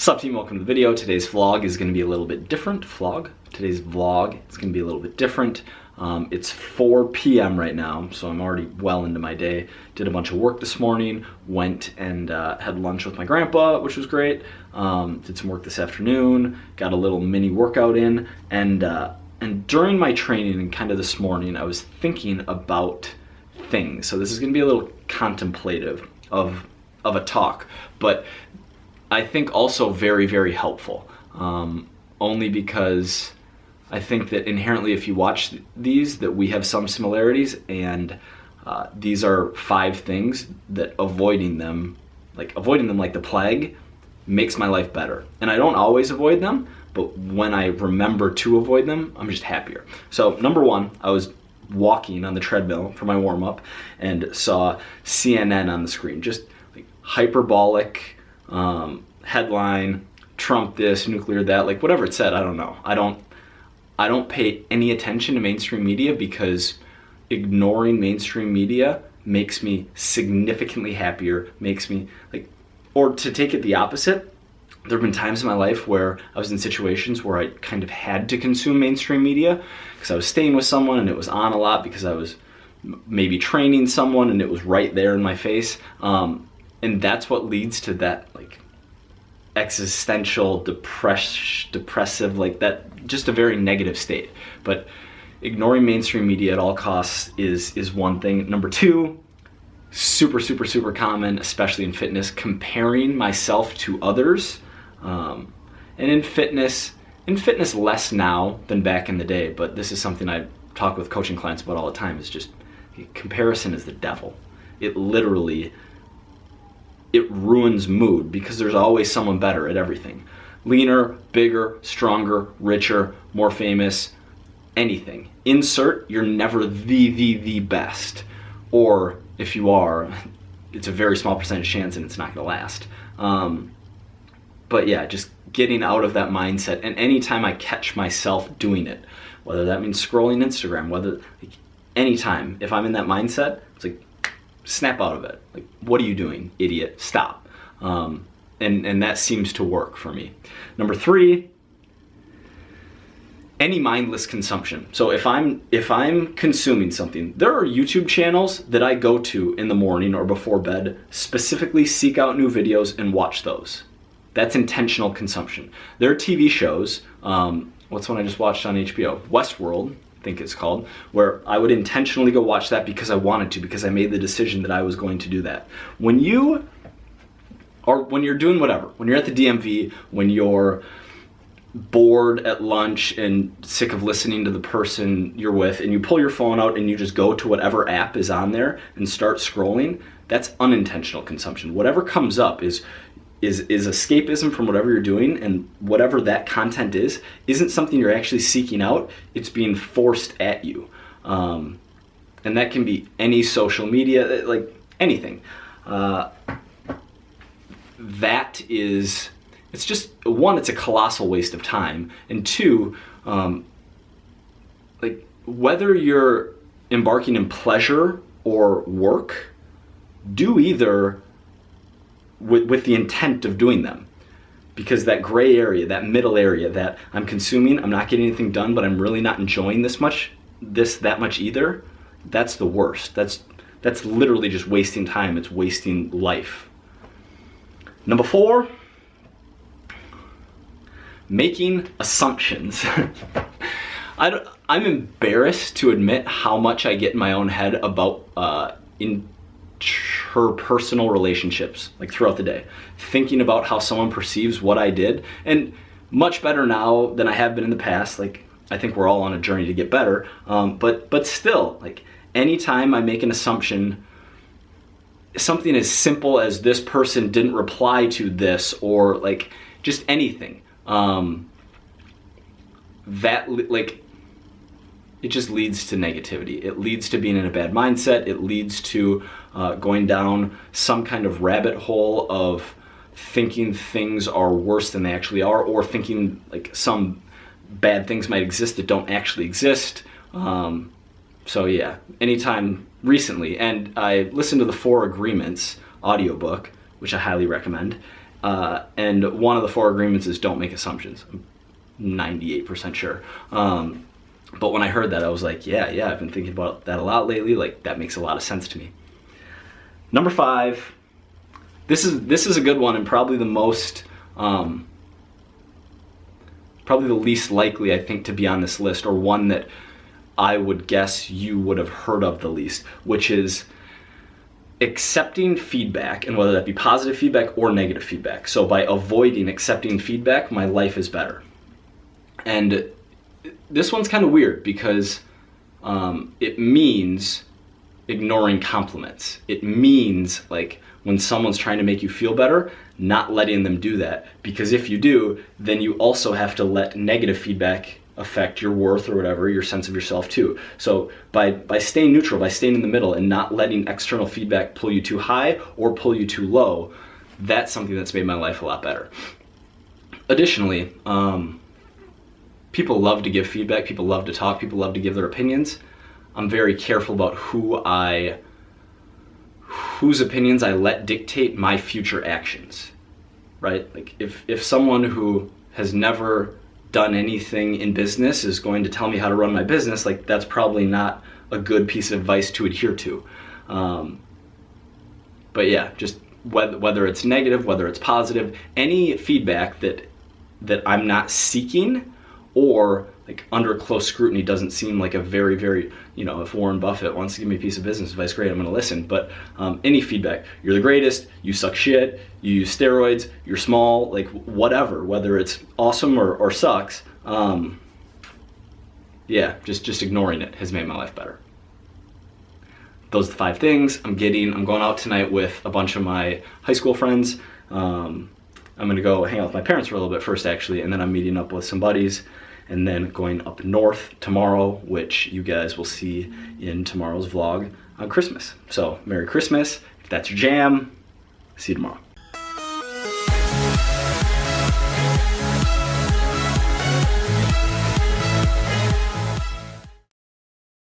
Sup team, welcome to the video. Today's vlog is going to be a little bit different. Today's vlog is going to be a little bit different. It's 4 p.m. right now, so I'm already well into my day. Did a bunch of work this morning, went and had lunch with my grandpa, which was great. Did some work this afternoon, got a little mini workout in, and during my training and kind of this morning, I was thinking about things. So this is going to be a little contemplative of a talk, but I think also very, very helpful, only because I think that inherently if you watch these, that we have some similarities, and these are 5 things that avoiding them like the plague makes my life better. And I don't always avoid them, but when I remember to avoid them, I'm just happier. So number 1, I was walking on the treadmill for my warm-up and saw CNN on the screen, just like hyperbolic, headline, Trump this, nuclear that, like whatever it said, I don't know. I don't pay any attention to mainstream media because ignoring mainstream media makes me significantly happier, makes me like, or to take it the opposite, there have been times in my life where I was in situations where I kind of had to consume mainstream media because I was staying with someone and it was on a lot, because I was maybe training someone and it was right there in my face. And that's what leads to that like existential depressive, like that, just a very negative state. But ignoring mainstream media at all costs is one thing. Number 2, super common, especially in fitness, comparing myself to others. And in fitness less now than back in the day, but this is something I talk with coaching clients about all the time, is just comparison is the devil. It literally, it ruins mood because there's always someone better at everything. Leaner, bigger, stronger, richer, more famous, anything. Insert, you're never the best. Or if you are, it's a very small percentage chance and it's not gonna last. But yeah, just getting out of that mindset. And anytime I catch myself doing it, whether that means scrolling Instagram, whether, like, anytime, if I'm in that mindset, it's like, snap out of it. Like, what are you doing, idiot? Stop. And that seems to work for me. Number 3, any mindless consumption. So if I'm consuming something, there are YouTube channels that I go to in the morning or before bed, specifically seek out new videos and watch those. That's intentional consumption. There are TV shows, what's one I just watched on HBO? Westworld, I think it's called, where I would intentionally go watch that because I wanted to, because I made the decision that I was going to do that. When you're doing whatever, when you're at the DMV, when you're bored at lunch and sick of listening to the person you're with, and you pull your phone out and you just go to whatever app is on there and start scrolling, that's unintentional consumption. Whatever comes up is escapism from whatever you're doing, and whatever that content isn't something you're actually seeking out, it's being forced at you. And that can be any social media, like anything. It's just, 1, it's a colossal waste of time, and 2, like whether you're embarking in pleasure or work, do either with the intent of doing them. Because that gray area, that middle area, that I'm consuming, I'm not getting anything done, but I'm really not enjoying that much either, that's the worst. That's literally just wasting time. It's wasting life. Number 4, making assumptions. I'm embarrassed to admit how much I get in my own head about interpersonal relationships, like throughout the day, thinking about how someone perceives what I did, and much better now than I have been in the past. Like, I think we're all on a journey to get better, but still, like, anytime I make an assumption, something as simple as this person didn't reply to this, or like just anything, that like, it just leads to negativity. It leads to being in a bad mindset. It leads to going down some kind of rabbit hole of thinking things are worse than they actually are, or thinking like some bad things might exist that don't actually exist. So yeah, anytime recently, and I listened to the 4 Agreements audiobook, which I highly recommend, And one of the 4 agreements is don't make assumptions. I'm 98% sure. But when I heard that, I was like, yeah, I've been thinking about that a lot lately. Like, that makes a lot of sense to me. Number 5, this is a good one, and probably the most, probably the least likely, I think, to be on this list, or one that I would guess you would have heard of the least, which is accepting feedback, and whether that be positive feedback or negative feedback. So by avoiding accepting feedback, my life is better. And this one's kind of weird because it means ignoring compliments. It means, like, when someone's trying to make you feel better, not letting them do that. Because if you do, then you also have to let negative feedback affect your worth or whatever, your sense of yourself too. So by staying neutral, by staying in the middle and not letting external feedback pull you too high or pull you too low, that's something that's made my life a lot better. Additionally, people love to give feedback, people love to talk, people love to give their opinions. I'm very careful about whose opinions I let dictate my future actions, right? Like if someone who has never done anything in business is going to tell me how to run my business, like, that's probably not a good piece of advice to adhere to. But yeah, just whether it's negative, whether it's positive, any feedback that I'm not seeking, or like under close scrutiny doesn't seem like a very, very, if Warren Buffett wants to give me a piece of business advice, great, I'm gonna listen. But any feedback, you're the greatest, you suck shit, you use steroids, you're small, like whatever, whether it's awesome or sucks, yeah, just ignoring it has made my life better. Those are the 5 things I'm going out tonight with a bunch of my high school friends. I'm gonna go hang out with my parents for a little bit first, actually, and then I'm meeting up with some buddies, and then going up north tomorrow, which you guys will see in tomorrow's vlog on Christmas. So Merry Christmas. If that's your jam, see you tomorrow.